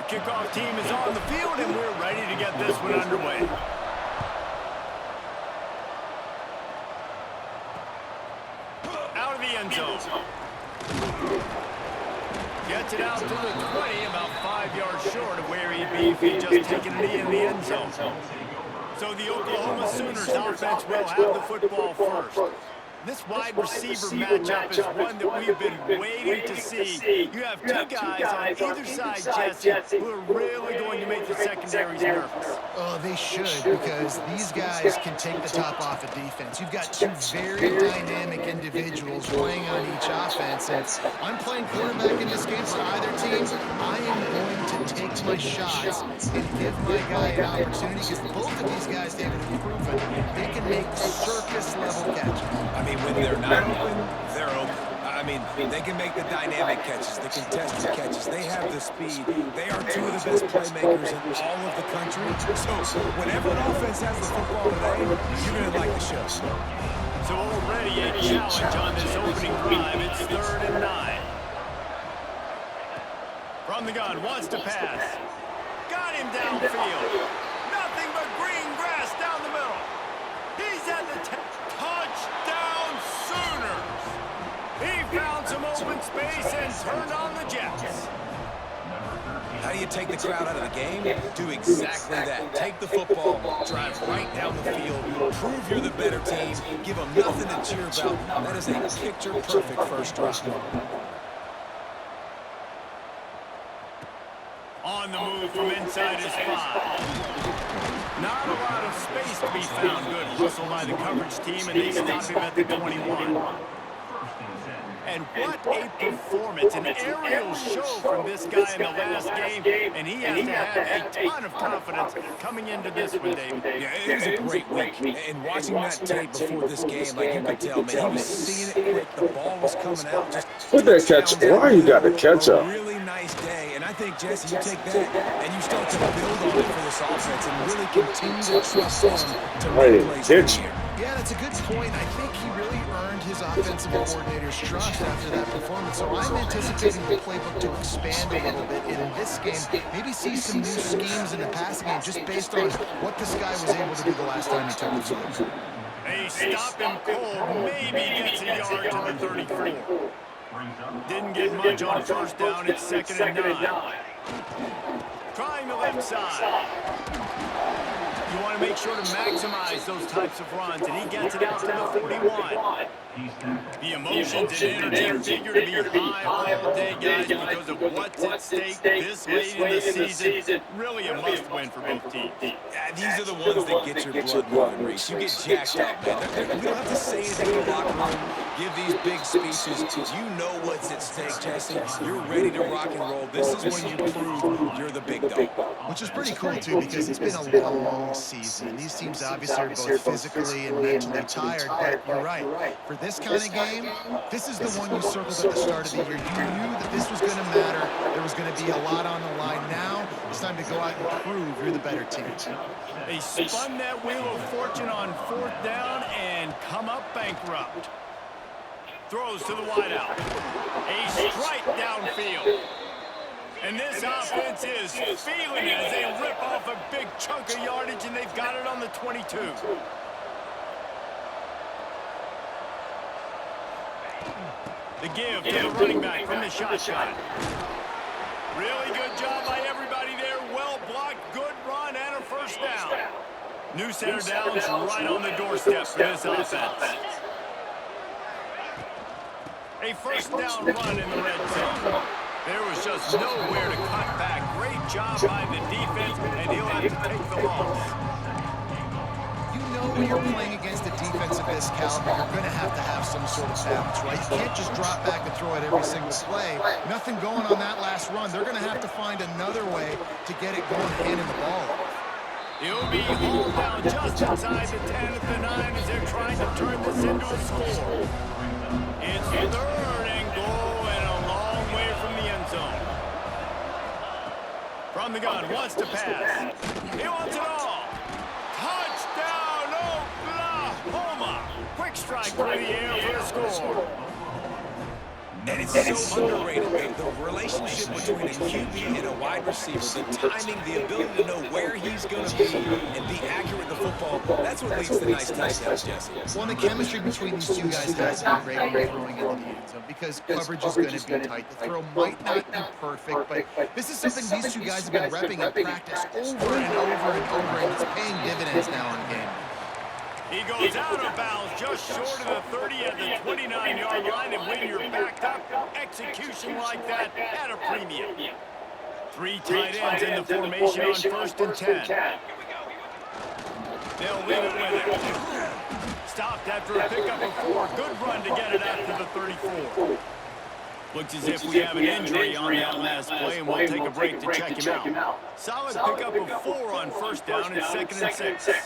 kickoff team is on the field, and we're ready to get this one underway. Out of the end zone. Gets it out to the 20, about 5 yards short of where he'd be if he'd just taken a knee in the end zone. So the Oklahoma Sooners offense will have the football first. This wide receiver matchup is one that we've been waiting to see. You have two guys on either side, Jesse, who are really going to make the secondaries nervous. Oh, they should, because these guys can take the top off of defense. You've got two very dynamic individuals playing on each offense, and I'm playing quarterback in this game for either team. I am going to take my shots and give my guy an opportunity, because both of these guys, David, have proven they can make circus-level catches. I mean, when they're not open, they're open. I mean, they can make the dynamic catches, the contested catches. They have the speed. They are two of the best playmakers in all of the country. So whenever an offense has the football today, you're going to like the show. So already a challenge on this opening drive. It's 3rd and 9. From the gun, wants to pass. Got him downfield. Nothing but green grass down the middle. He's at the touchdown Sooners. He found some open space and turned on the Jets. How do you take the crowd out of the game? Do exactly that. Take the football, drive right down the field, prove you're the better team, give them nothing to cheer about. That is a picture-perfect first drive. On the move from inside his 5. Not a lot of space to be found. Good hustle by the coverage team, and they stop him at the 21. And what a performance, an aerial show from this guy in the last game, and he has to have a ton of confidence coming into this one, David. Yeah, it was a great week, and watching that tape before this game, like you could tell, man, he was seeing it quick, the ball was coming out. Just put that catch, why you got to catch up? Really nice day, and I think, Jesse, you take that, and you start to build on it for this offense, and really continue to trust him to make plays here. Yeah, that's a good point. I think he really earned his offensive coordinator's trust after that performance. So I'm anticipating the playbook to expand a little bit in this game. Maybe see some new schemes in the passing game just based on what this guy was able to do the last time he took the field. They stop him cold, maybe gets a yard to the 34. Didn't get much on first down. It's 2nd and 9. Trying the left side. You want to make sure to maximize those types of runs, and he gets it out to the 41. The emotions and energy figure to be high all day, guys, because of what's at stake this late in the season. Really a must-win for both teams. Yeah, these are the ones that get your blood moving, Reese. You get jacked up, man. We don't have to say anything in the locker room, give these big speeches. You know what's at stake, Jesse. You're ready to rock and roll. This is when you prove you're the big dog. Which is pretty cool, too, because it's been a long season. These teams obviously are both physically and mentally tired, but you're right. For this kind of game, this is the one you circled at the start of the year. You knew that this was going to matter. There was going to be a lot on the line. Now it's time to go out and prove you're the better team. They spun that wheel of fortune on 4th down and come up bankrupt. Throws to the wideout. A strike downfield. And this offense is feeling it as they rip off a big chunk of yardage, and they've got it on the 22. The give to the running back from the shotgun. Really good job by everybody there. Well blocked, good run, and a first down. New center downs right on the doorstep for this offense. A first down run in the red zone. There was just nowhere to cut back. Great job by the defense, and he'll have to take the loss. When you're playing against a defense of this caliber, you're going to have some sort of balance, right? You can't just drop back and throw it every single play. Nothing going on that last run. They're going to have to find another way to get it going, handing the ball off. He'll be hauled down just inside the 10 at the 9 as they're trying to turn this into a score. It's 3rd and goal and a long way from the end zone. From the gun, wants to pass. He wants it all. Touchdown, Oklahoma! Quick strike through the air for the score. And it's so underrated. The relationship between a QB and a wide receiver, the timing, the ability to know where he's going to be and be accurate with the football, that's what leads to nice touchdowns, Jesse. Well, the chemistry between these two guys has to be great when they're throwing into the end zone because coverage is going to be tight. The throw might not be perfect, but this is something these two guys have been repping in practice over and over and over, and it's paying dividends now in game. He goes out of bounds just short of the 30 at the 29-yard line, and when you're backed up, execution like that at a premium. 3 tight ends in the formation on 1st and 10. They'll leave it with it. Stopped after a pickup of 4. Good run to get it out to the 34. Looks as if we have an injury on that last play, and we'll take a break to check him out. Solid pickup of 4 on 1st down and 2nd and 6.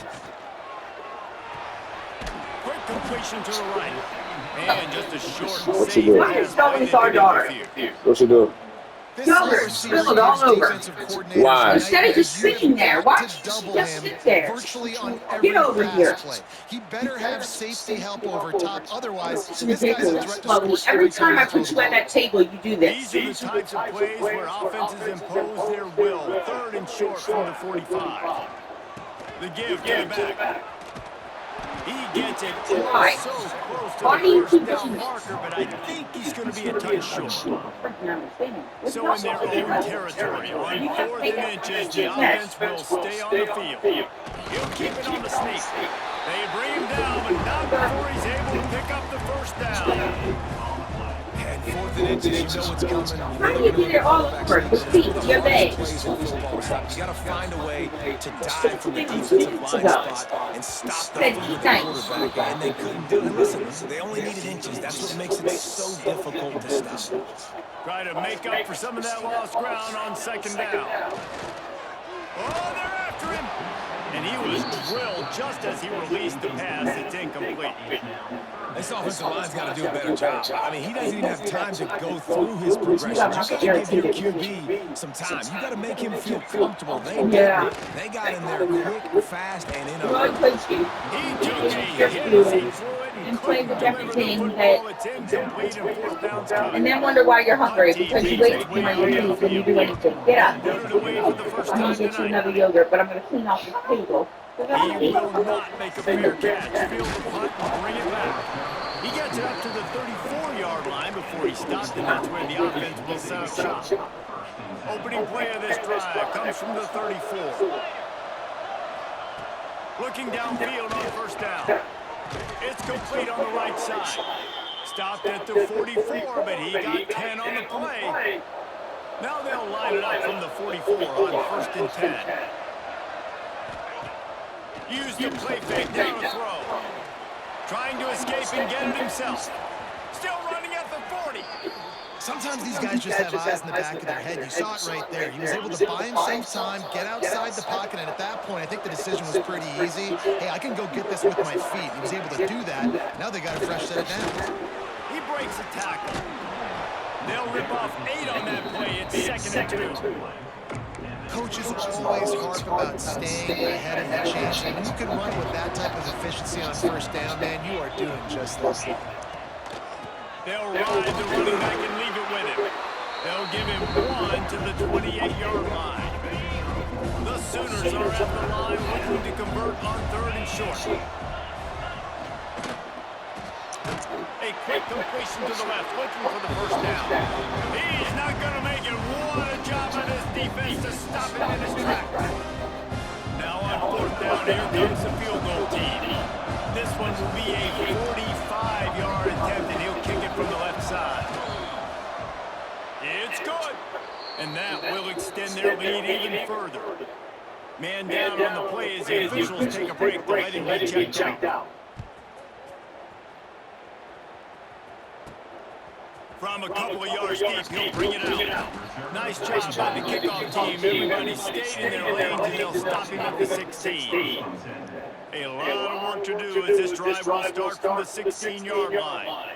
Quick completion to the right. And just a short save pass by the What's he doing? Yogurt spilled all over. Why? Instead of just sitting there, watch, just sit there. Virtually on every Get over here. play. He better have safety help over top. Otherwise, It's this guy's a ridiculous. threat to Chloe. score Every time I put you at that table, you do this. These are the types of plays where offenses impose their will. 3rd and short from the 45. The give to the back. He gets it so close to the first down marker, but I think he's going to be a touch short. So in their own territory, on 4th and inches, the offense will stay on the field. He'll keep it on the sneak. They bring him down, but not before he's able to pick up the 1st down. And 4th and inches, you know what's coming. How do you get it all over? Your feet, your legs. You got to find a way to dive from the defensive line spot and stop the feet of the quarterback. And they couldn't do it. Listen, they only needed inches. That's what makes it so difficult to stop. Try to make up for some of that lost ground on 2nd down. Oh, they're after him. And he was drilled just as he released the pass. It's incomplete. This offensive line's got to do a better job. I mean, he doesn't even have time to go through his progression. You got to give your QB some time. You got to make him feel comfortable. They got in there quick, fast, and in a hurry. He took a hit as he threw it And play with everything it's incomplete and 4th down's coming. and then wonder why you're hungry because you wait to on your knees when you do anything. Get up. Put it away for the first I'm time going to get you tonight. another yogurt, but I'm going to clean off this table. He will not make a fair catch. Field the punt and bring it back. He gets it up to the 34-yard line before he stopped, and that's where the offense will set up shop. Opening play of this drive comes from the 34. Looking downfield on 1st down. It's complete on the right side. Stopped at the 44, but he got 10 on the play. Now they'll line it up from the 44 on 1st and 10. Used the play fake down a throw. Trying to escape and get it himself. Still running at the 40. Sometimes these guys just have eyes in the back of their head. You saw it right there. He was able to buy himself time, get outside the pocket, and at that point, I think the decision was pretty easy. Hey, I can go get this with my feet. He was able to do that. Now they got a fresh set of downs. He breaks a tackle. They'll rip off 8 on that play. It's 2nd and 2. Coaches always harp about staying ahead of the chains. And when you can run with that type of efficiency on 1st down, man, you are doing just this. They'll ride the running back and leave it with him. They'll give him 1 to the 28-yard line. The Sooners are at the line looking to convert on 3rd and short. A quick completion to the left, looking for the 1st down. He's not going to make it. What a job by this defense to stop him in his tracks. Now on 4th down, here comes the field goal team. This one will be a 45-yard attempt, and he'll kick it from the left side. It's good. And that will extend their lead even further. Man down on the play as the officials take a break to let him get checked out. From a couple of yards deep, he'll bring it out. Nice job by the kickoff team. Everybody stayed in their lanes, and they'll stop him at the 16. A lot of work to do as this drive will start from the 16-yard line.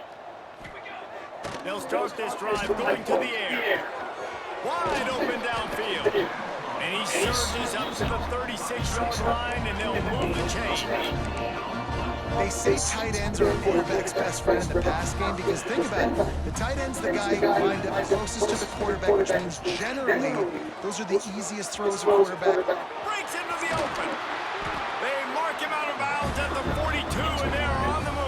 They'll start this drive going to the air. Wide open downfield. And he surges up to the 36-yard line, and they'll move the chain. They say tight ends are a quarterback's best friend in the pass game because think about it. The tight end's the guy who lined up closest to the quarterback, which means generally those are the easiest throws a quarterback. Breaks into the open. They mark him out of bounds at the 42, and they're on the move.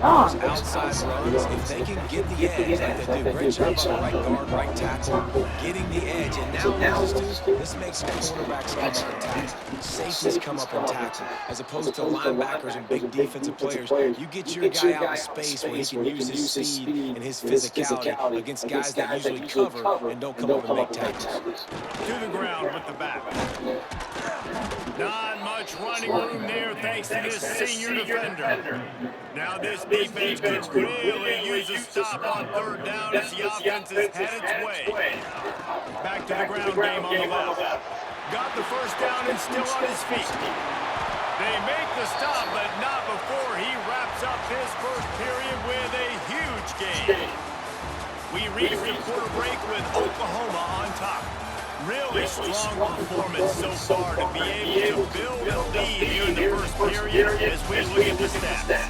Those outside runs, if they can get the edge like they do, great job on the right guard, right tackle, getting the edge. And now this makes quarterbacks come up and tackle. Safeties come up and tackle. As opposed to linebackers and big defensive players, you get your guy out in space where he can use his speed and his physicality against guys that usually cover and don't come up and make tackles. To the ground with the back. Not much running room there thanks to this senior defender. Now this defense could really use a stop on third down as the offense has had its way. Back to the ground game on the left. Got the first down and still on his feet. They make the stop, but not before he wraps up his first period with a huge gain. We reach the quarter break with Oklahoma on top. Really strong performance so far to be able to build a lead here in the first period as we look at the stats.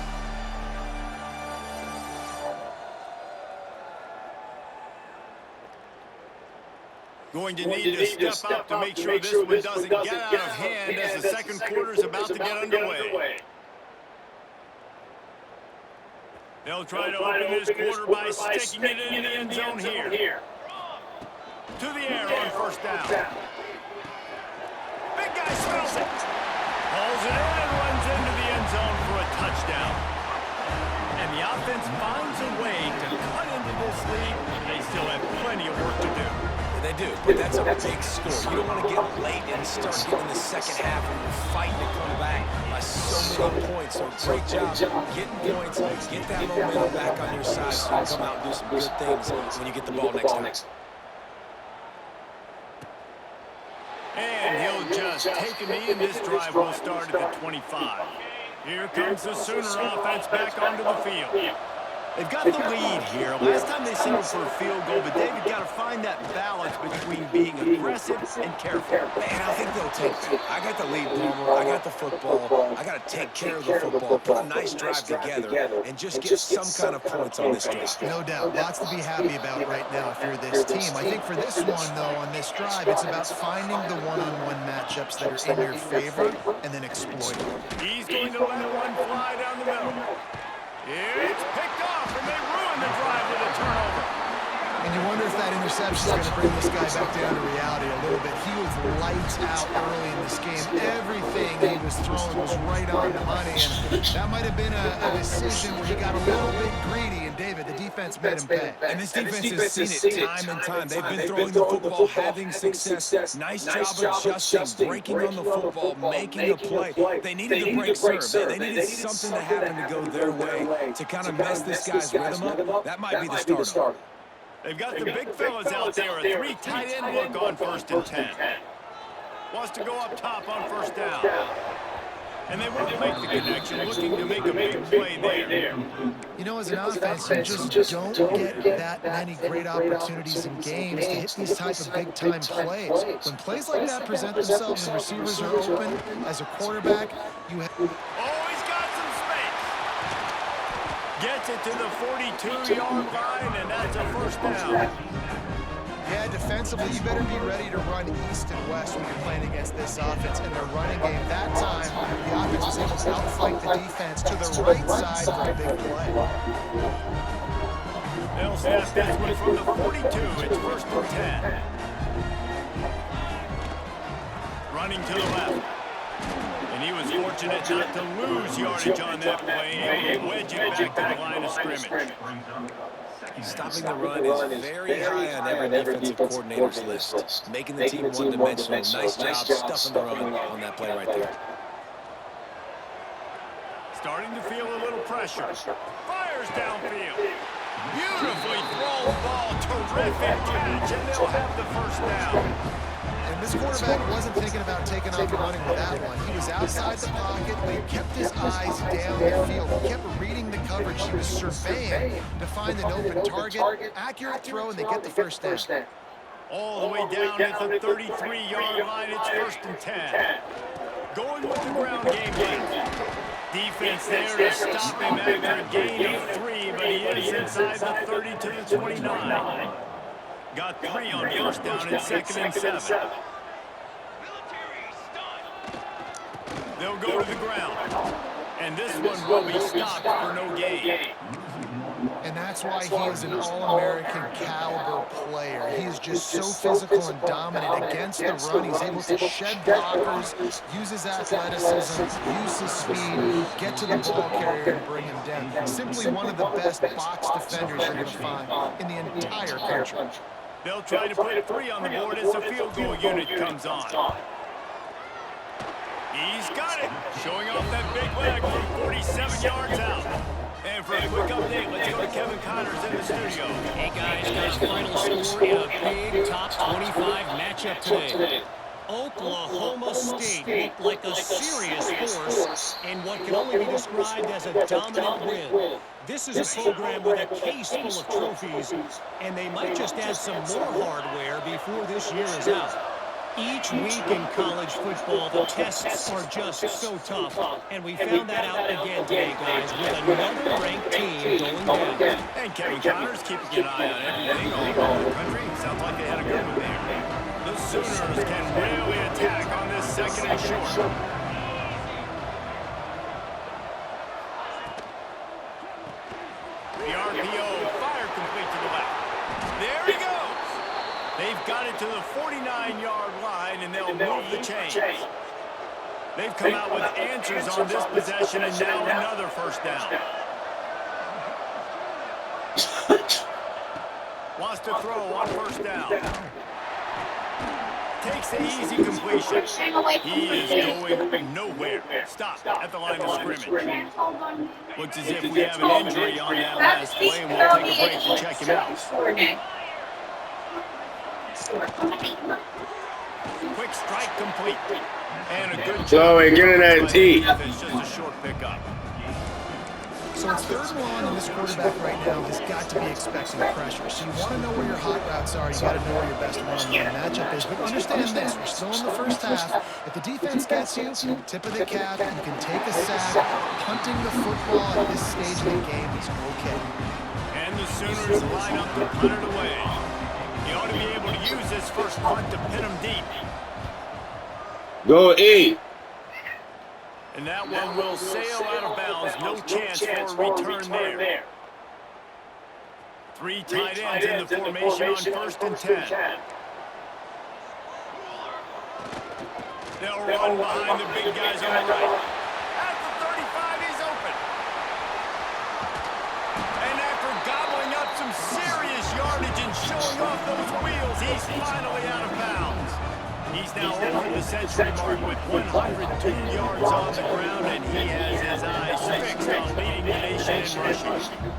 Going to need to step up to make sure this one doesn't get out of hand as the second quarter is about to get underway. They'll try to open this quarter by sticking it in the end zone here. To the air on first down. Big guy smells it. Pulls it in and runs into the end zone for a touchdown. And the offense finds a way to cut into this lead. They still have plenty of work to do. They do, but that's a big score. You don't want to get late and start getting the second half when you're fighting to come back by so many points. So great job getting points, get that momentum back on your side so you can come out and do some good things when you get the ball next time. And he'll just take a knee, and this drive will start at the 25. Here comes the Sooner offense back onto the field. They've got the lead here. Last time they settled for a field goal, but David got to find that balance between being aggressive and careful. Man, I think they'll take that. I got the lead, Palmer. I got the football. I got to take care of the football, put a nice drive together, and just get some kind of points on this drive. No doubt. Lots to be happy about right now if you're this team. I think for this one, though, on this drive, it's about finding the one-on-one matchups that are in your favor and then exploiting them. He's going to let one fly down the middle. It's picked off, and they ruin the drive with a turnover. And you wonder if that interception is going to bring this guy back down to reality a little bit. He was lights out early in this game. Everything he was throwing was right on the money, and that might have been a decision where he got a little bit greedy, and David, the defense made him pay. And this defense has seen it time and time. They've been throwing the football, having success. Nice job adjusting, breaking on the football, making a play. They needed to break serve. They needed something to happen to go their way to kind of mess this guy's rhythm up. That might be the start. They've got the big fellas out there, a three tight end look on 1st and 10. Wants to go up top on first down. And they won't make the connection, looking to make a big play there. You know, as an offense, you just don't get that many great opportunities in games to hit these type of big-time plays. When plays like that present themselves and receivers are open, as a quarterback, you have... Oh, he's got some space. Gets it to the 42-yard line, and that's a first down. Yeah, defensively, you better be ready to run east and west when you're playing against this offense. In their running game, that time, the offense was able to outflank the defense to the right side for a big play. They'll snap this one from the 42. It's 1st and 10. Running to the left. And he was fortunate not to lose yardage on that play, able to wedge it back to the line of scrimmage. Stopping the run is very high on every defensive coordinator's list. Making the team one-dimensional. Nice job stuffing the run on that play right there. Starting to feel a little pressure. Fires downfield. Beautifully thrown ball. Terrific catch, and they'll have the first down. And this quarterback wasn't thinking about taking off and running with that one. He was outside the pocket, but he kept his eyes down the field. He kept reading the coverage. He was surveying to find an open target. Accurate throw, and they get the first down. All the way down at the 33-yard line. It's 1st and 10. Going with the ground game. Defense there to stop him after a gain of 3, but he is inside the 30 to the 29. Got 3 on first down and 2nd and 7. They'll go to the ground. And this one will be stopped for no gain. And that's why he is an All-American caliber player. He is just so physical and dominant against the run. He's able to shed blockers, use his athleticism, use his speed, get to the ball carrier and bring him down. Simply one of the best box defenders you're going to find in the entire country. They'll try to put 3 on the board as the field goal unit comes on. He's got it, showing off that big leg from 47 yards out. And for a quick update, let's go to Kevin Connors in the studio. Hey guys, got a final score in a big top 25 matchup today. Oklahoma State looked like a serious force in what can only be described as a dominant win. This is a program with a case full of trophies, and they might just add some more hardware before this year is out. Each week in college football, the tests are just so tough, and we found that out again today, guys, with another ranked team going down. And Kevin Connors keeping an eye on everything all over the country. Sounds like they had a good one there. The Sooners can really attack on this 2nd and short. The RPO, fire complete to the left. There he goes. They've got it to the 49-yard line, and they'll move the chains. They've come out with answers on this possession, and now another first down. Wants to throw on first down. Takes the easy completion. He is going nowhere. Stop at the line of scrimmage. Looks as if we have an injury on that last play, and we'll take a break to check him out. Quick strike complete. And a good So we're getting that T. It's just a short pickup. So it's 3rd and long, and this quarterback right now has got to be expecting pressure. So you want to know where your hot routes are. You got to know where your best one-on-one matchup is. But understand this: we're still in the first half. If the defense gets you, tip of the cap, you can take a sack. Punting the football at this stage of the game is okay. And the Sooners line up to punt it away. He ought to be able to use this first punt to pin him deep. Go E. And that one will sail out of bounds. No chance for a return there. 3 tight ends in the formation on 1st and 10. They'll run behind the big guys on the right. At the 35, he's open. And after gobbling up some serious yardage and showing off those wheels, he's finally out of bounds. He's now over the century mark with 102 yards on the ground, and he has his eyes fixed on leading the nation in rushing.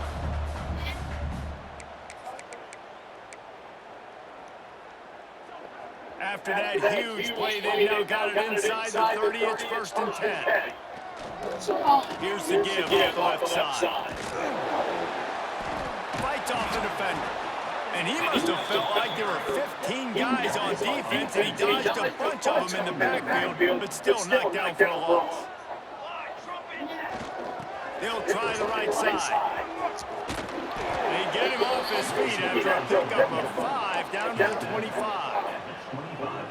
After that huge play, they've now got it inside the 30. It's 1st and 10. Here's the give off the left side. Fights off the defender. And he must have felt like there were 15 guys on defense, and he dodged a bunch of them in the backfield, but still knocked down for a loss. They'll try the right side. They get him off his feet after a pickup of 5 down to the 25.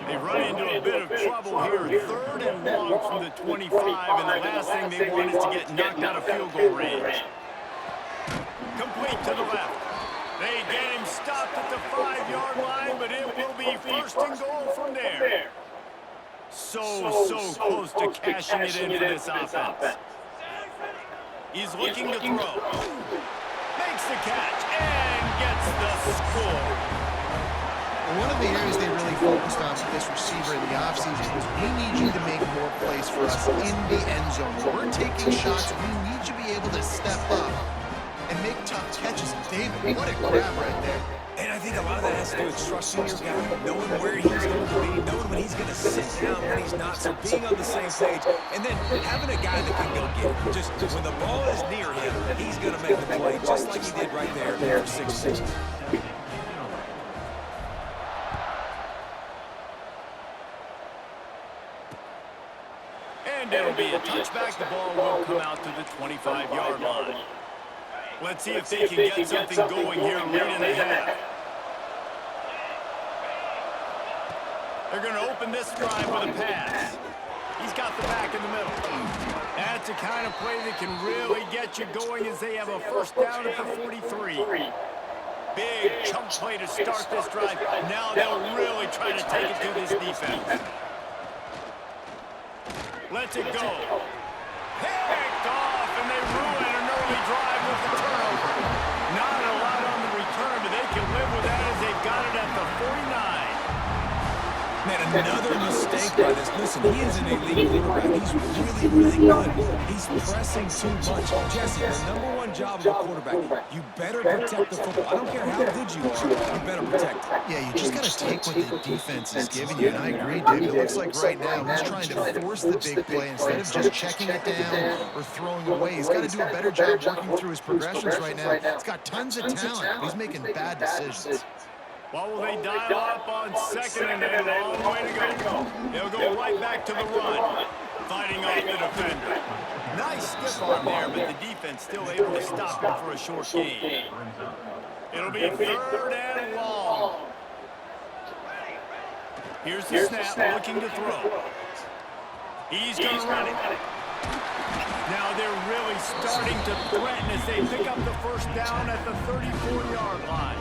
They run into a bit of trouble here, 3rd and long from the 25, and the last thing they want is to get knocked out of field goal range. Complete to the left. They get him stopped at the 5-yard line, but it will be 1st and goal from there. So close to cashing it in for this offense. He's looking to throw. Makes the catch and gets the score. One of the areas they really focused on with this receiver in the offseason was we need you to make more plays for us in the end zone. When we're taking shots, we need you to be able to step up and make tough catches. David, what a grab right there. And I think a lot of that has to do with trusting your guy, knowing where he's going to be, knowing when he's going to sit down, when he's not, so being on the same page, and then having a guy that can go get it. Just when the ball is near him, he's going to make the play, just like he did right there for 6 6. it'll be a touchback. The ball will come out to the 25-yard line. Let's see if they can get something going here late in the half. They're going to open this drive with a pass. He's got the back in the middle. That's the kind of play that can really get you going as they have a first down at the 43. Big chunk play to start this drive. Now they'll really try to take it to this defense. Lets it go. Picked off, and they ruin an early drive with the turnover. Not a lot on the return, but they can live with that as they've got it at the 49. Man, another mistake by this. Listen, he is an elite quarterback. He's really good. He's pressing too much. Jesse, the number one job of a quarterback, you better protect the football. I don't care how good you are, you better protect it. Yeah, you just got to take what the defense is giving you, and I agree, David. It looks like right now he's trying to force the big play instead of just checking it down or throwing away. He's got to do a better job working through his progressions right now. He's got tons of talent, but he's making bad decisions. Well, will they dial up on second and a long way to go? They'll go right back to the run, fighting off the defender. Nice stiff arm there, but the defense still able to stop him for a short gain. It'll be third and long. Here's the snap, looking to throw. He's going to run it. Now they're really starting to threaten as they pick up the first down at the 34-yard line.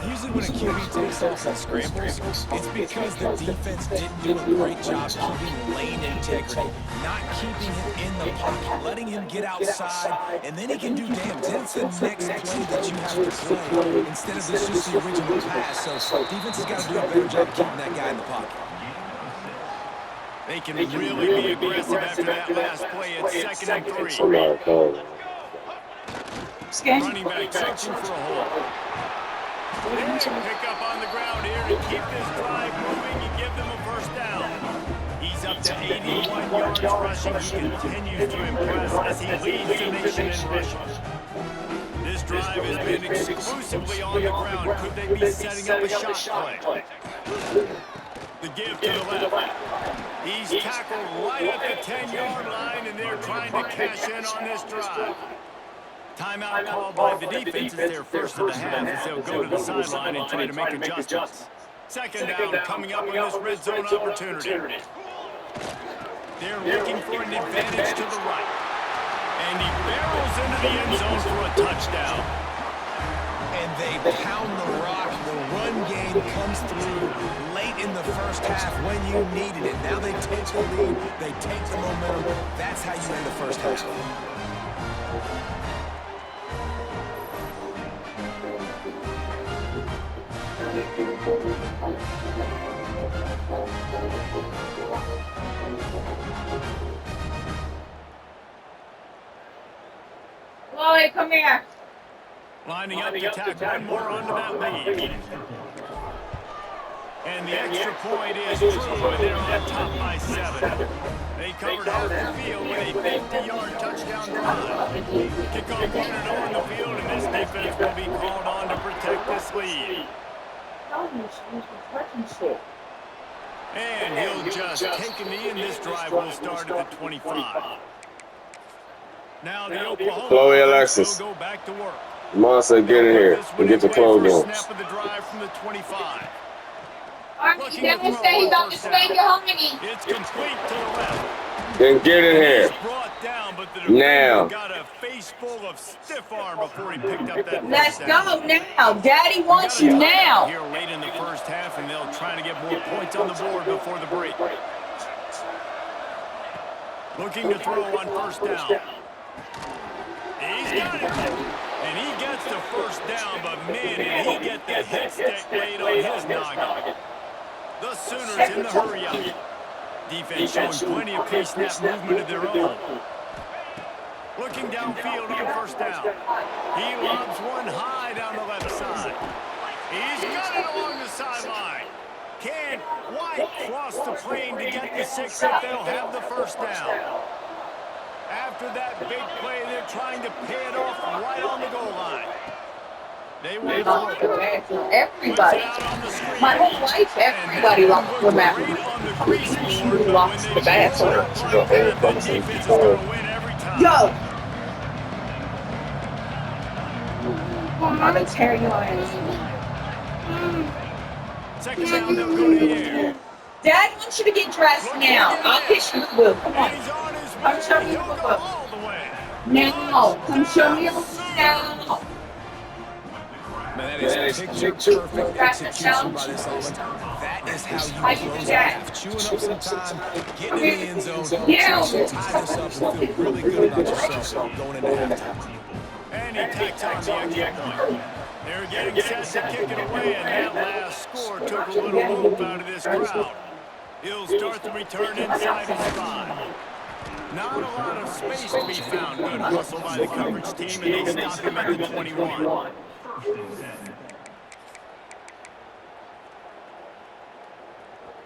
Usually when a QB takes off and scrambles, it's because the defense didn't do a great job keeping lane integrity, not keeping him in the pocket, letting him get outside, and then he can do damage. Then it's the next play that you have to play instead of this just the original pass. So defense has got to do a better job keeping that guy in the pocket. They can really be aggressive after that last play at second and 3. Running back searching for a hole. Big pick up on the ground here to keep this drive moving and give them a first down. He's up to 81 yards rushing. He continues to impress as he leads the nation in rushing. This drive has been exclusively on the ground. Could they be setting up a shot play? The give to the left. He's tackled right at the 10-yard line, and they're trying to cash in on this drive. Timeout called by the defense is their first of the half as they'll go to the sideline and try to make adjustments. Second down coming up on this red zone opportunity. They're looking for an advantage to the right. And he barrels into the end zone for a touchdown. And they pound the rock. The run game comes through late in the first half when you needed it. Now they take the lead. They take the momentum. That's how you end the first half. Chloe, come here. Lining up to tack one more onto that lead. And the extra point is true, and they're on top by 7. They covered half the field with a 50-yard touchdown drive. Kickoff 1-0 on the field, and this defense will be called on to protect this lead. And he'll just take a knee, and this drive will start at the 25. Now the Oklahoma Chloe Alexis. will go back to work. Monster, get in here and get the clothes on. Snap of the drive from the 25. Archie, Dennis said he's on his way to hominy. It's complete to the left. Then get in here. Brought down, but the now. Got a face full of stiff arm before he picked up that. Let's go now. Daddy wants you now. Here late in the first half, and they'll try to get more points on the board before the break. Looking to throw on first down. He's got it. And he gets the first down, but man, did he get the hit stick laid on his noggin. The Sooners in the hurry-up. Defense showing plenty of pre-snap movement of their own. Looking downfield on first down. He lobs one high down the left side. He's got it along the sideline. Can't quite cross the plane to get the 6 if they'll have the first down. After that big play, they're trying to pay it off right on the goal line. They will Lost the throw. basketball. Puts it Everybody. out on the My screen. whole life, And that everybody one lost looked the great basketball. on the crease board, Who but when lost they the blow it basketball? up like that, the defense is going to win every time. Yo! I'm gonna tear your ass. Second down, they'll go to the air. Dad wants you to get dressed Looking to now. get I'll hit. kiss you the boo. Come And on. he's on his Come show way. me your He'll go boo. all the way. Now. Come show me your Touchdown, boo Sooners. now. Man, that is picture-perfect Grab the execution by challenge. this offense. That is how How you you do close a that? half. Chewing up some time, getting Come in the here. end zone, Now. chance to tie this up and feel really good about yourself going into halftime. And he tacks on the extra point. They're getting set to kick it away, and that last score took a little whoop out of this crowd. He'll start the return inside his 5. Not a lot of space to be found. Good hustle by the coverage team, and they stop him at the 21.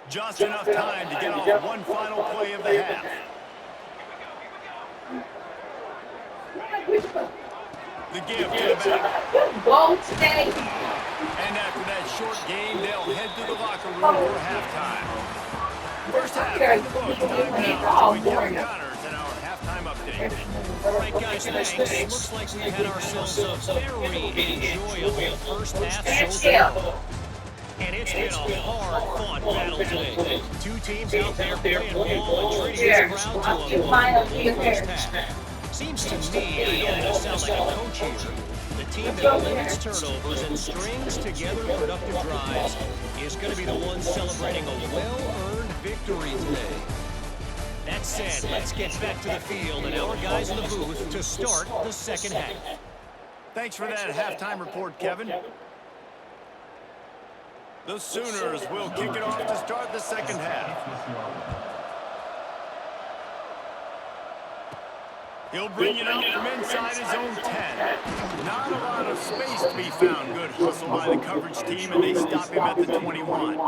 Just enough time to get off one final play of the half. The give to the back. Go today. And after that short game, they'll head to the locker room for halftime. First half in the books. Time now to join Kevin Connors in our halftime update. All right, guys, thanks. Looks like we've had ourselves a very enjoyable first half so far. And it's been a hard-fought battle today. Two teams out there playing ball and treating this crowd to a wonderful first half. Seems to me, I don't want to sound like a coach here, the team that limits turnovers and strings together productive drives is going to be the one celebrating a well-earned victory today. That said, let's get back to the field and our guys in the booth to start the second half. Thanks for that halftime report, Kevin. The Sooners will kick it off to start the second half. He'll bring it up from inside his own 10. Not a lot of space to be found. Good hustle by the coverage team, and they stop him at the 21.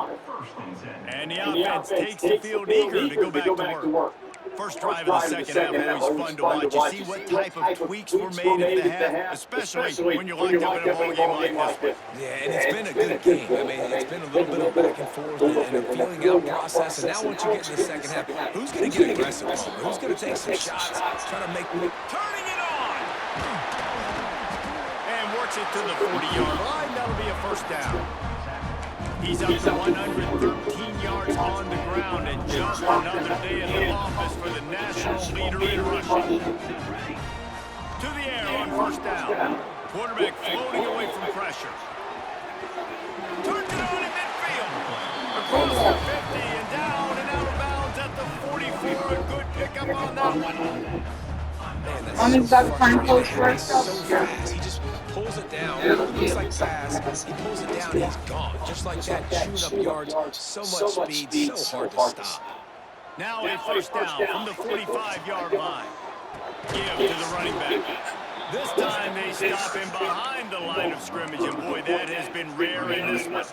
And the offense takes the field eager to go back to work. First drive of the second half, always fun to watch. You see what type of tweaks were made at the half, especially when you're locked up in a ball game like this one. Yeah, and it's been a good game. I mean, it's been a little bit of back and forth and a feeling out process. And now once you get in the second half, who's going to get aggressive? Who's going to take some shots? Try to make... Turning it on! And works it to the 40-yard line. That'll be a first down. He's up to 113 yards on the ground, and just another day in the office for the national leader in rushing. To the air on first down. Quarterback floating away from pressure. Turns it on in midfield. Across the 50 and down and out of bounds at the 44. A good pickup on that one. Man, that's I'm so about to find close frustrating. for So fast. He just pulls it down. It looks like fast. He pulls it down and he's gone. Just like that, chewing up yards. So much speed, so hard to stop. Now a first down from the 45-yard line. Give to the running back. This time they stop him behind the line of scrimmage, and boy, that has been rare in this one.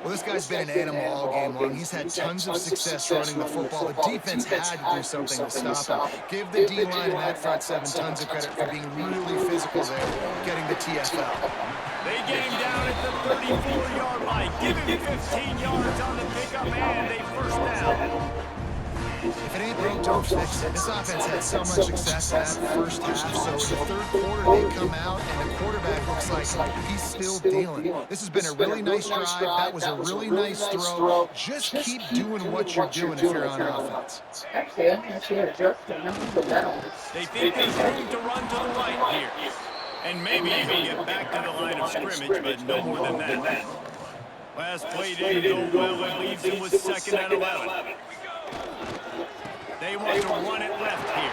Well, this guy's been an animal all game long. He's had tons of success running the football. The defense had to do something to stop him. Give the D-line and that front seven tons of credit for being really physical there, getting the TFL. They get him down at the 34-yard line. Give him 15 yards on the pickup and a first down. If it ain't broke, don't fix it. This offense had so much success in that first half, so in the third quarter they come out and the quarterback looks like he's still dealing. This has been a really nice drive. That was a really nice throw. Just keep doing what you're doing if you're on offense. Actually, I'm They think there's room to run to the right here. And maybe he'll get back to the line of scrimmage, but no more than that. Last play didn't go well. It leaves him with second and 11. They want to run it left here.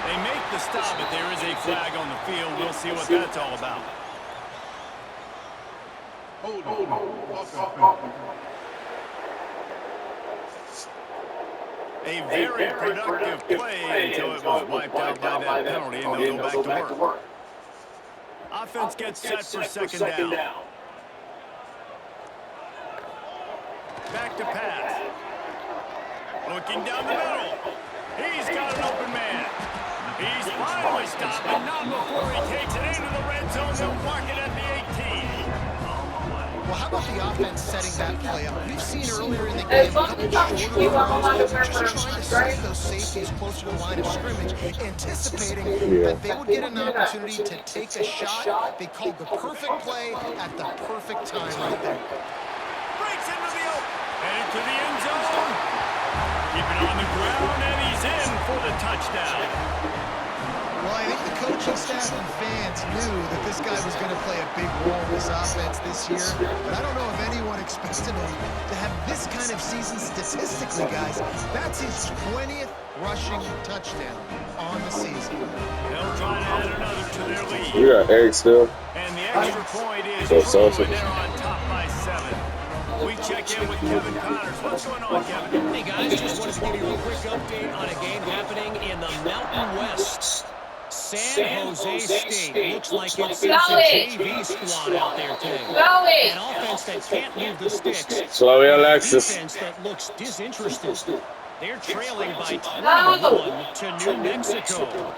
They make the stop, but there is a flag on the field. We'll see what that's all about. A very productive play until it was wiped out by that penalty, and they'll go back to work. Offense gets set for second down. Back to pass. Looking down the middle. He's got an open man. He's finally stopped, but not before he takes it into the red zone. They'll mark it at the about the offense setting that play up? We've seen earlier in the game a couple shorter throws, just trying to set those safeties closer to the line of scrimmage, anticipating Yeah. that they would get an opportunity to take a shot. They called the perfect play at the perfect time right there. Breaks into the open. Headed to the end zone. Keep it on the ground, and he's in for the touchdown. Well, I think the coaching staff and fans knew that this guy was going to play a big role in this offense this year, but I don't know if anyone expected him to have this kind of season statistically, guys. That's his 20th rushing touchdown on the season. They'll try to add another to their lead. We got eggs still. And the extra point is So true, sausage. and they're on top by 7. We check in with Kevin Connors. What's going on, Kevin? Hey, guys, just wanted to give you a quick update on a game happening in the Mountain West. San Jose State looks like it's a JV squad out there today. An offense that can't move the sticks. Slowly, And a Alexis. defense that looks disinterested. They're trailing by 21 to New Mexico.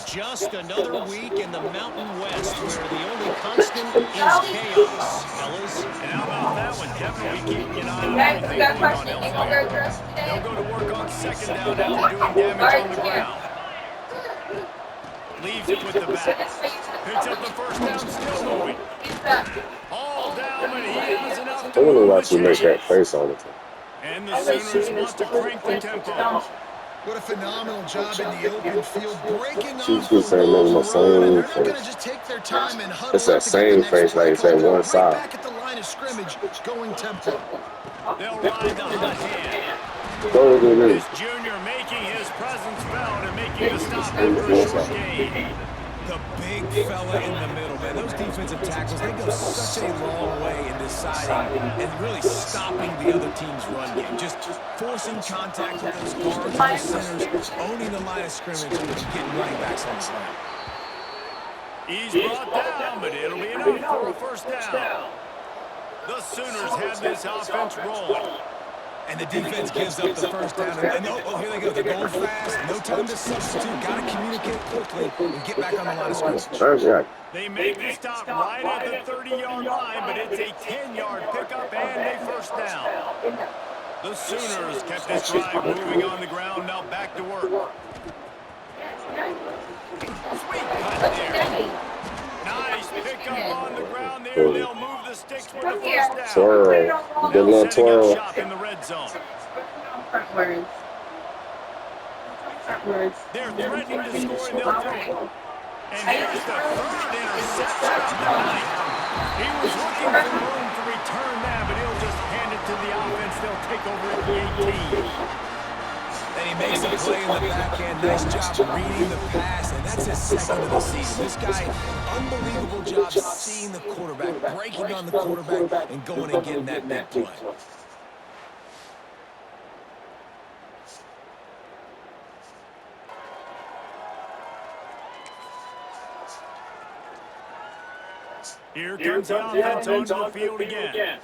Just another week in the Mountain West where the only constant is chaos, fellas. And how about that one, Kevin? We keep an eye on everything going on elsewhere. They'll go to work on second down after doing damage on the ground. Leaves it with the back. Picks up the first down, still moving. All down, but he has enough to I really move like the you make that chains. face all the time. And the Sooners want to crank the tempo. What a phenomenal job in the open field, breaking She off keep the saying long my run, same and they're not going to face. just take their time and huddle It's that up to get the same next face, play like that called. one Right side. back at the line of scrimmage, going tempo. They'll ride the hot hand. Go to This this. junior making his presence felt and making the stop after a short gain. The big fella in the middle, man. Those defensive tackles, they go such a long way in deciding and really stopping the other team's run game. Just forcing contact with those guards and the centers, owning the line of scrimmage, and getting running backs on the ground. He's brought down, but it'll be enough for a first down. The Sooners have this offense rolling. And the defense gives up the first down. And oh, here they go. They're going fast. No time to substitute. Got to communicate quickly and get back on the line of scrimmage. Yeah. They make the stop right at the 30-yard line, but it's a 10-yard pickup and a first down. The Sooners kept this drive moving on the ground, now back to work. Sweet cut there. Nice pickup on the ground there. They'll move the sticks with the first down. Twirl. Good Now little setting up twirl. shop in the red zone. They're threatening to score and they'll throw it. And here's the third interception of the night. He was looking for room to return that, but he'll just hand it to the offense. They'll take over at the 18. And he makes a play in the back end. Nice job reading the pass, and that's his second of the season. This guy, unbelievable job seeing the quarterback, breaking on the quarterback, and going and getting that big play. Here comes the offense onto the field again.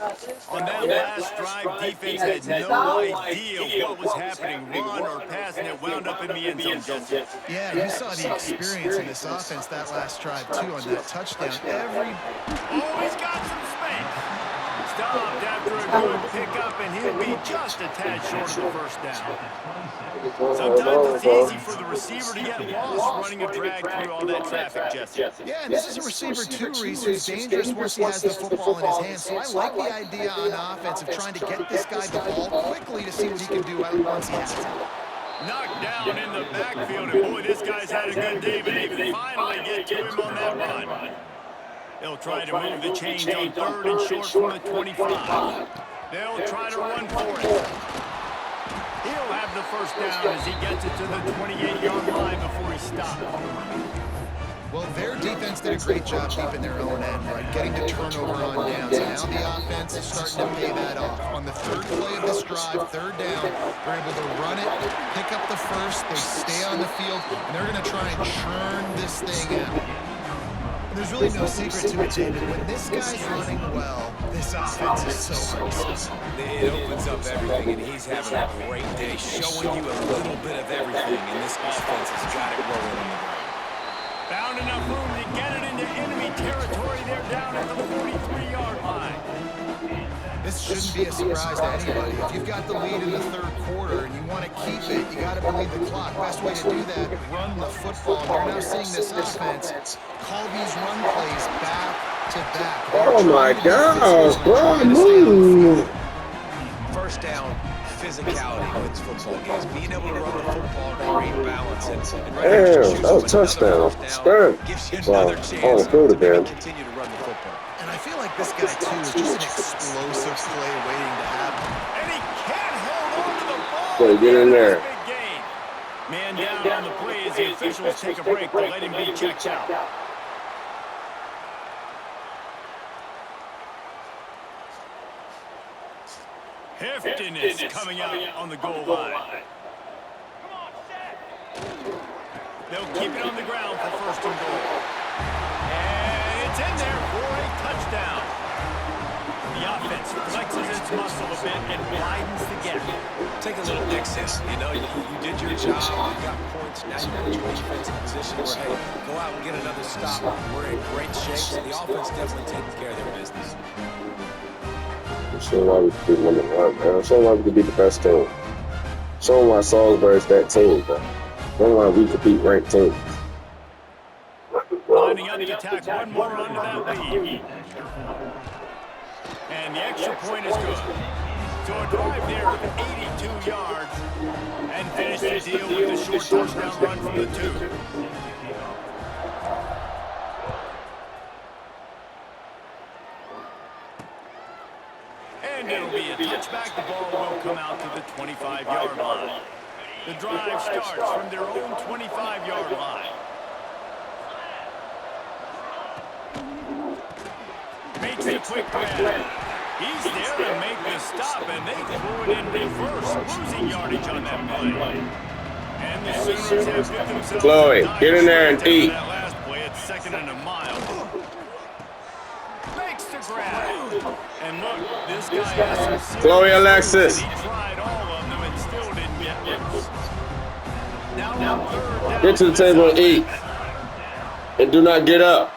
On that last drive, defense had no idea what was happening, run or pass, and it wound up in the end zone, Jesse. Yeah, you saw the experience in this offense that last drive, too, on that touchdown. Oh, he's got some space. Stopped after a good pickup, and he'll be just a tad short of the first down. Sometimes it's easy for the receiver to get lost running a drag through all that traffic, Jesse. Yeah, and this is a receiver, too, Reese, who's dangerous once he has the football in his hands. So I like the idea on offense of trying to get this guy the ball quickly to see what he can do once he has it. Knocked down in the backfield, and boy, this guy's had a good day, but they can finally get to him on that run. They'll try to move the chains on third and short from the 25. They'll try to run for it. He'll have the first down as he gets it to the 28-yard line before he stops. Well, their defense did a great job keeping their own end, right? Getting the turnover on downs. And now the offense is starting to pay that off. On the third play of this drive, third down, they're able to run it, pick up the first, they stay on the field, and they're going to try and churn this thing out. And there's really no secret to it, David. When this guy's running well, this offense is so hard to stop. It opens up everything, and he's having a great day, showing you a little bit of everything, and this offense has got it rolling on the ground. Found enough room to get it into enemy territory. They're down at the 43-yard line. shouldn't be a surprise to anybody. If you've got the lead in the third quarter and you want to keep it, you got to bleed the clock. Best way to do that, run the football. And you're now seeing this offense call these run plays back to back. Oh my gosh, bro, move. First down, physicality wins football games. Being able to run the football, create balance, and Damn, that was a touchdown. Skirt. gives you Wow, another I chance want to to throw it maybe again. continue to run the football. And I feel like this guy, too, is just an explosive play waiting to happen. And he can't hold on to the ball. Better get in there. Big gain. Man down on the play as the officials take a break to let him be checked out. Heftiness coming out on the goal line. They'll keep it on the ground for first and goal. And it's in there for a touchdown. The offense flexes its muscle a bit and widens the gap. Take a little excess. You know, you did your job. You got points. Now you put your defense in a position where, hey, go out and get another stop. We're in great shape. So the offense definitely taking care of their business. Show why we could be number one, man. Show why we could be the best team. Show why Salisbury's that team, man. Show why we could beat ranked teams. Lining up to tack one more onto that lead. And the extra point is good. So a drive there of 82 yards and finish the deal with a short touchdown run from the 2. And it'll be a touchback. The ball will come out to the 25-yard line. The drive starts from their own 25-yard line. Makes a quick grab. He's there to make the stop, and they throw it in reverse, losing yardage on that play. And the Sooners have put themselves Chloe, get in there and eat. That last play at 2nd and a mile. Makes the grab. And look, this guy has some Chloe Alexis. He tried all of them and still didn't get loose. Now third down. Get to the table and eat. And do not get up.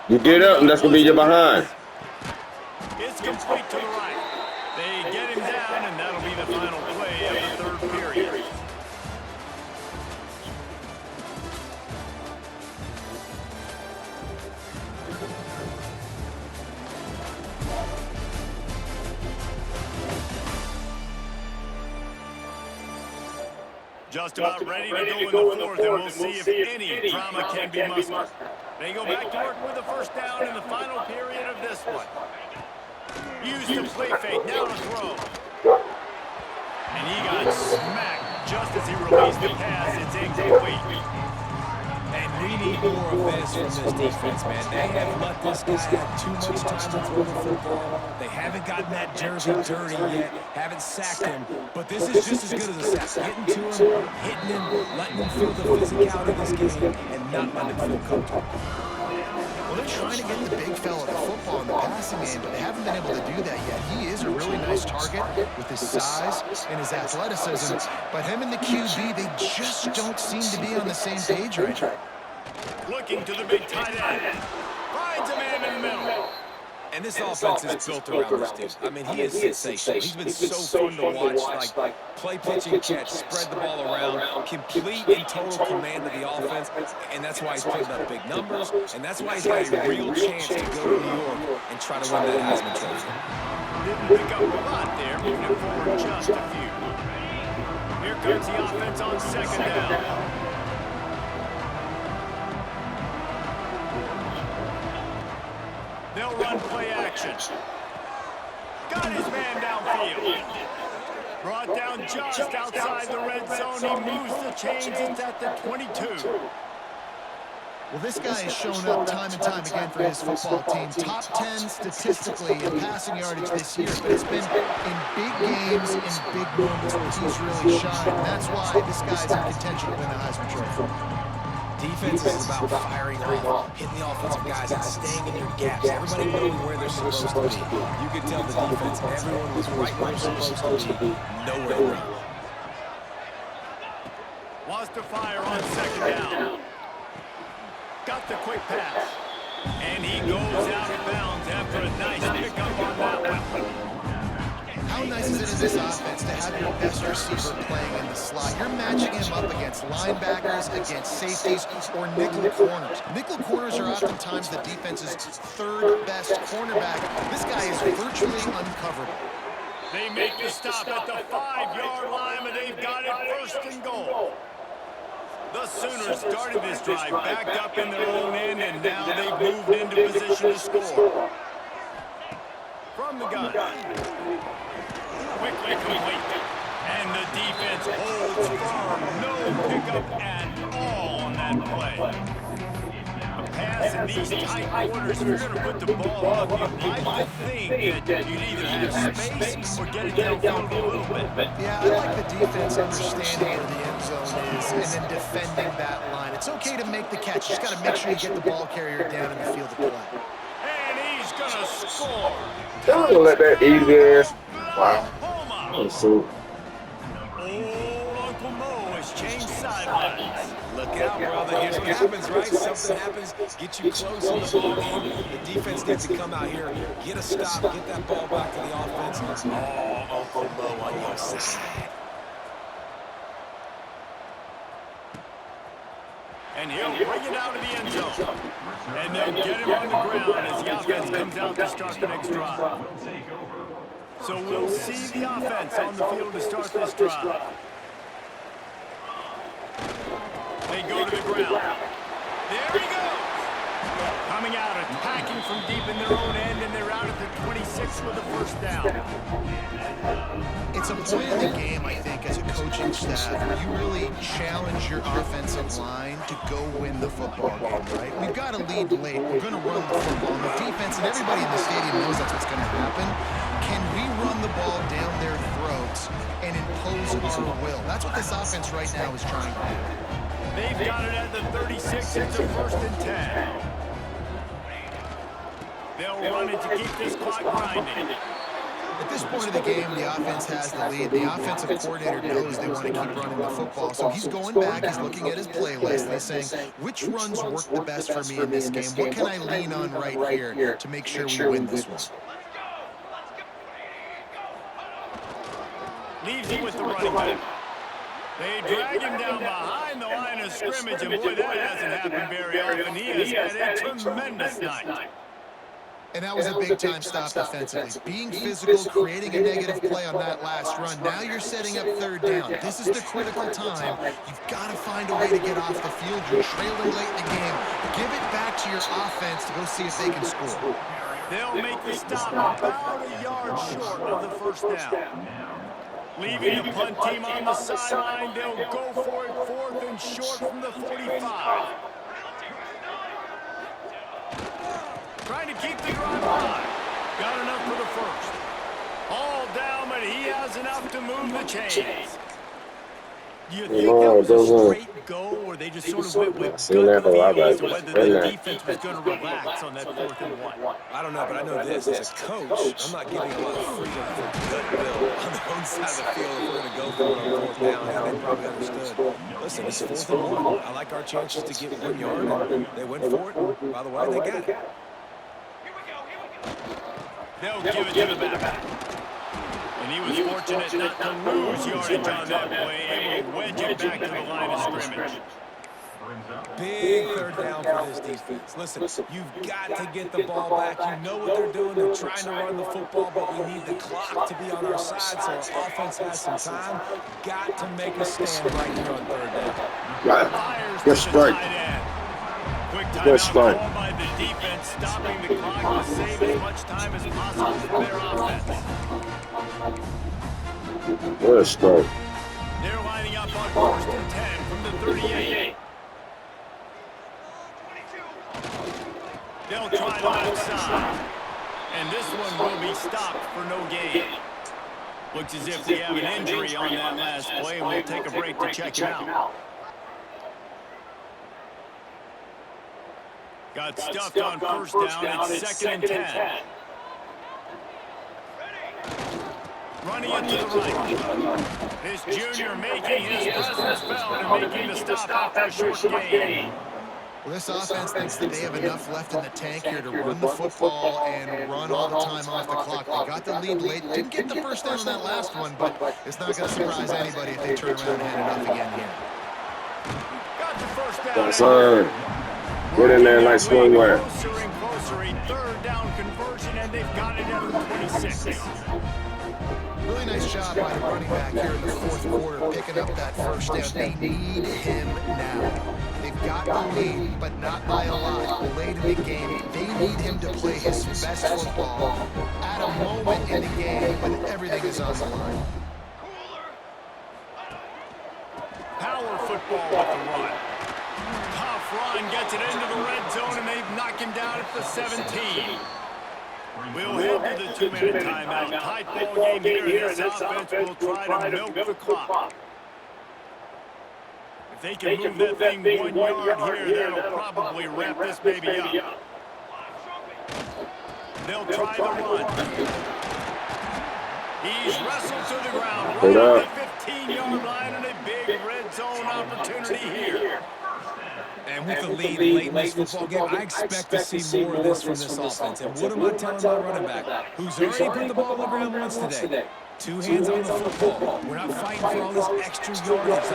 You get up, and that's going to be your behind. It's complete to the right. They get him down, and that'll be the final play of the third period. Just about ready to go in the fourth, and we'll see if any drama can be mustered. They go back to work with a first down in the final period of this one. Use the play fake, now to throw. And he got smacked just as he released the pass. It's incomplete. And we need more of this from this defense, man. They have let this guy have too much time to throw the football. They haven't gotten that jersey dirty yet, haven't sacked him. But this is just as good as a sack. Getting to him, hitting him, letting him feel the physicality of this game, and not letting him feel comfortable. Well, they're trying to get the big fella to football in the passing game, but they haven't been able to do that yet. He is a really nice target with his size and his athleticism, but him and the QB, they just don't seem to be on the same page right now. Looking to the big tight end. Finds a man in the middle. And this offense is built around this dude. I mean, he is sensational. He's been so fun to watch. Like, play, pitching, catch, spread the ball around, complete and total command of the offense. And that's why he's putting up big numbers. And that's why he's got a real chance to go to New York and try to win that Heisman Trophy. Didn't pick up a lot there, moving it forward just a few. Here comes the offense on second down. They'll run play action. Got his man downfield. Brought down just outside the red zone. He moves the chains. It's at the 22. Well, this guy has shown up time and time again for his football team. Top 10 statistically in passing yardage this year, but it's been in big games, in big moments where he's really shined. And that's why this guy's in contention to win the Heisman Trophy. Defense is about firing off, hitting the offensive guys, and staying in your gaps. Everybody knowing where they're supposed to be. You could tell the defense, everyone was right where they're supposed to be, nowhere around. Wants to fire on second down. Got the quick pass. And he goes out of bounds after a nice pickup on that one. How nice is it in this offense to have your best receiver playing in the slot? You're matching him up against linebackers, against safeties, or nickel corners. Nickel corners are oftentimes the defense's third best cornerback. This guy is virtually uncoverable. They make the stop at the 5-yard line, and they've got it 1st and goal. The Sooners started this drive backed up in their own end, and now they've moved into position to score. From the gun. Quickly complete. And the defense holds firm. No pickup at all on that play. A pass in these tight quarters, if you're going to put the ball up, you'd like to think that you'd either have space or get it downfield a little bit. Yeah, I like the defense understanding where the end zone is and then defending that line. It's okay to make the catch. You just got to make sure you get the ball carrier down in the field of play. And he's going to score. I'm gonna let that easy ass. Wow. Let's see. Old Uncle Mo has changed sidelines. Look out, brother. Here's what happens, right? Something happens, get you close in the ball game. The defense needs to come out here, get a stop, get that ball back to the offense. Oh, Uncle Mo on your side. And he'll bring it out of the end zone. And they'll get him on the ground as the offense comes out to start the next drive. So we'll see the offense on the field to start this drive. They go to the ground. There he goes. Coming out, attacking from deep in their own end, and they're out at the 26 with a 1st down. It's a point in the game, I think, as a coaching staff, where you really challenge your offensive line to go win the football game, right? We've got to lead late. We're going to run the football. And the defense and everybody in the stadium knows that's what's going to happen. Can we run the ball down their throats and impose our will? That's what this offense right now is trying to do. They've got it at the 36. It's a 1st and 10. They'll run it to keep this clock grinding. At this point of the game, the offense has the lead. The offensive coordinator knows they want to keep running the football. So he's going back, he's looking at his playlist, and he's saying, which runs work the best for me in this game? What can I lean on right here to make sure we win this one? Leaves him with the running back. They drag him down behind the line of scrimmage, and boy, that hasn't happened very often. He has had a tremendous night. And that was a big-time stop defensively. Being physical, creating a negative play on that last run. Now you're setting up 3rd down. This is the critical time. You've got to find a way to get off the field. You're trailing late in the game. Give it back to your offense to go see if they can score. They'll make the stop about a yard short of the 1st down. Leaving the punt team on the sideline, they'll go for it 4th and short from the 45. Trying to keep the drive alive. Got enough for the 1st. All down, but he has enough to move the chains. Do you think that was a straight go, or they just sort of went with gut feel as to whether the defense was going to relax on that 4th and 1? I don't know, but I know this. As a coach, I'm not giving a lot of freedom for gut bill on the own side of the field if we're going to go for it on 4th down. And they probably understood. Listen, it's 4th and 1. I like our chances to get 1 yard, and they went for it. And by the way, they got it. They'll give it to the back. And he was fortunate not to lose yardage on that play, able to wedge it back to the line of scrimmage. Big 3rd down for this defense. Listen, you've got to get the ball back. You know what they're doing. They're trying to run the football, but we need the clock to be on our side so our offense has some time. Got to make a stand right here on 3rd down. Right. Good strike. Quick timeout called by the defense, stopping the clock to save as much time as possible for their offense. Good strike. They're lining up on 1st and 10 from the 38. They'll try the left side. And this one will be stopped for no gain. Looks as if we have an injury on that last play, and we'll take a break to check him out. Got stuffed on 1st down. It's 2nd and 10. Running it to the right. This junior making his presence felt and making the stop after a short gain. Well, this offense thinks that they have enough left in the tank here to run the football and run all the time off the clock. They got the lead late. Didn't get the first down on that last one, but it's not going to surprise anybody if they turn around and hand it off again here. Got the first down. Yes, sir. Get in there like swimwear. Closer and closer. A third down conversion, and they've got it at the 26. Really nice job by the running back here in the fourth quarter, picking up that first down. They need him now. They've got the lead, but not by a lot. Late in the game, they need him to play his best football at a moment in the game when everything is on the line. Power football with the run. Tough run gets it into the red zone, and they've knocked him down at the 17. We'll head to the 2-minute timeout. Tight ball game here. This offense will try to milk the clock. If they can move that thing 1 yard here, that'll probably wrap this baby up. They'll try the run. He's wrestled to the ground right on the 15-yard line, and a big red zone opportunity here. And with the lead late in this football game, I expect to see more of this from this offense. And what am I telling my running back, who's already put the ball on the ground once today? 2 hands on the football. We're not fighting for all this extra yardage.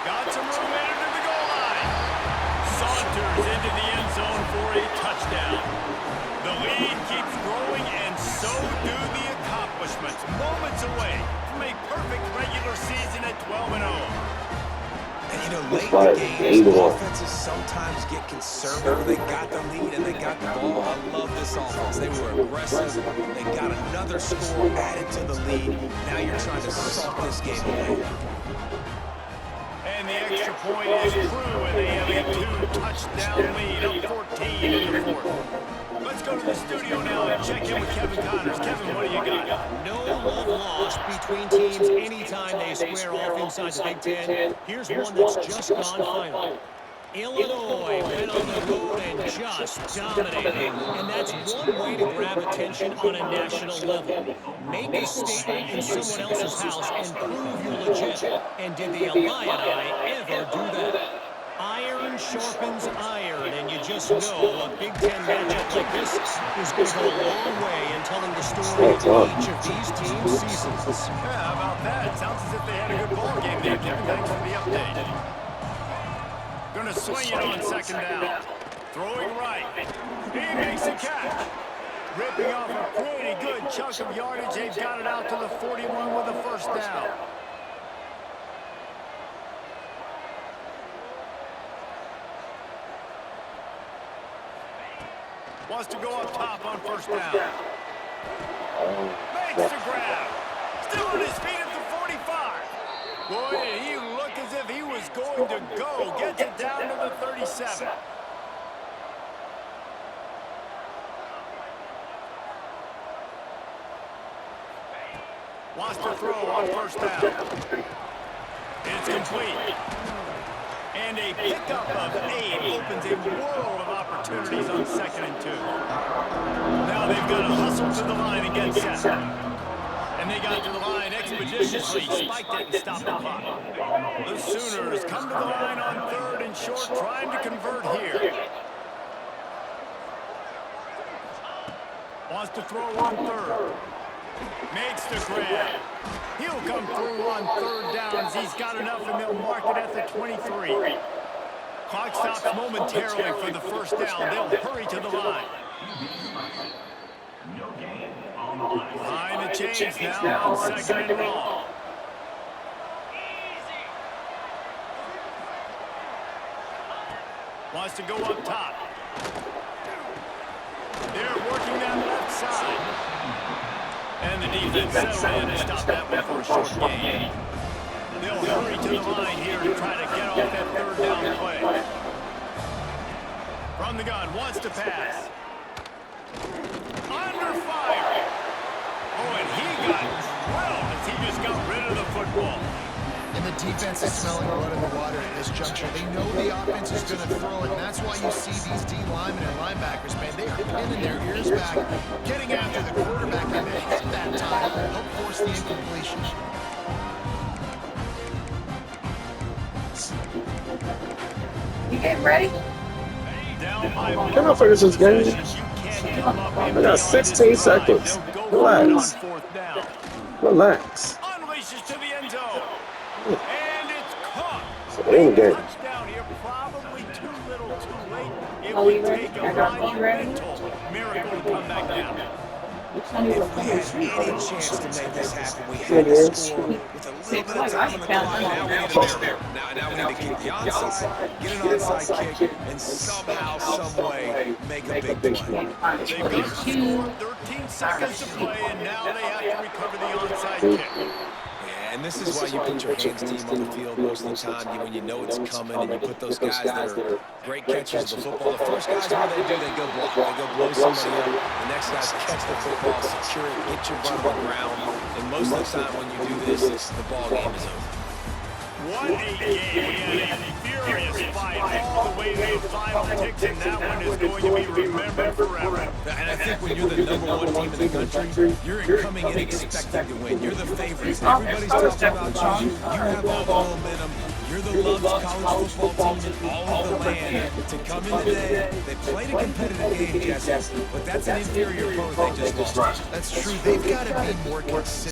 Got some room into the goal line. Saunters into the end zone for a touchdown. The lead keeps growing, and so do the accomplishments. Moments away from a perfect regular season at 12-0. And, you know, late in the game, offenses sometimes get conservative. They got the lead and they got the ball. I love this offense. They were aggressive. They got another score added to the lead. Now you're trying to salt this game away. And the extra point is true, and they have a 2-touchdown lead, up 14 in the fourth. Let's go to the studio now and check in with Kevin Connors. Kevin, what do you got? No love lost between teams anytime they square off inside the Big Ten. Here's one that's just gone final. Illinois went on the road and just dominated. And that's one way to grab attention on a national level. Make a statement in someone else's house and prove you're legit. And did the Illini ever do that? Iron sharpens iron, and you just know a Big Ten matchup like this is going to go a long way in telling the story of each of these teams' seasons. Yeah, how about that? Sounds as if they had a good ball game there, Kevin. Thanks for the update. Going to swing it on second down. Throwing right. He makes a catch. Ripping off a pretty good chunk of yardage. They've got it out to the 41 with a first down. Wants to go up top on first down. Makes the grab. Still on his feet at the 45. Boy, he looked as if he was going to go. Gets it down to the 37. Wants to throw on first down. It's complete. And a pickup of 8 opens a world of opportunities on 2nd and 2. Now they've got to hustle to the line and get set. And they got to the line expeditiously, spiked it and stopped the clock. The Sooners come to the line on 3rd and short, trying to convert here. Wants to throw on 3rd. Makes the grab. He'll come through on 3rd downs. He's got enough, and they'll mark it at the 23. Clock stops momentarily for the first down. They'll hurry to the line. Behind the chains now on 2nd and long. Wants to go up top. They're working that left side. And the defense settled in to stop that one for a short gain. They'll hurry to the line here to try to get off that 3rd down play. From the gun, wants to pass. Under fire. Oh, and he got drilled as he just got rid of the football. And the defense is smelling blood in the water at this juncture. They know the offense is going to throw it, and that's why you see these D linemen and linebackers, man, they are pinning their ears back, getting after the quarterback, and they hit that time, help force the incompletion. You getting ready? Down by Can I finish this game? possession. You can't give up I empty got on 16 this drive. seconds. They'll go for it Relax. on fourth down. Relax. Unleashes to the end zone. And it's caught. So in the game. Touchdown here, probably too little too late. It Oh, would you ready? take a I got you ready? monumental miracle to come back down. If we had any chance to make this happen, we had to score with a little bit of time on the clock. Now we need a miracle. Now we need to get the onside, get an onside kick, and somehow, some way, make a big play. They've got the score, 13 seconds to play, and now they have to recover the onside kick. Yeah, and this is why you put your hands team on the field most of the time when you know it's coming, and you put those guys that are great catchers of the football. The first guys, what do? They go block. They go blow somebody up. The next guys catch the football, secure it, get your butt on the ground. And most of the time when you do this, the ball game is over. What a game. We had a furious fight all the way to the final ticks, and that one is going to be remembered forever. And I think when you're the number one team in the country, you're coming in expecting to win. You're the favorites. Everybody's talking about you. You have all the momentum. You're the loved college football team in all of the land. To come in today, they played a competitive game, Jesse, but that's an inferior opponent they just lost. That's true. They've got to be more consistent.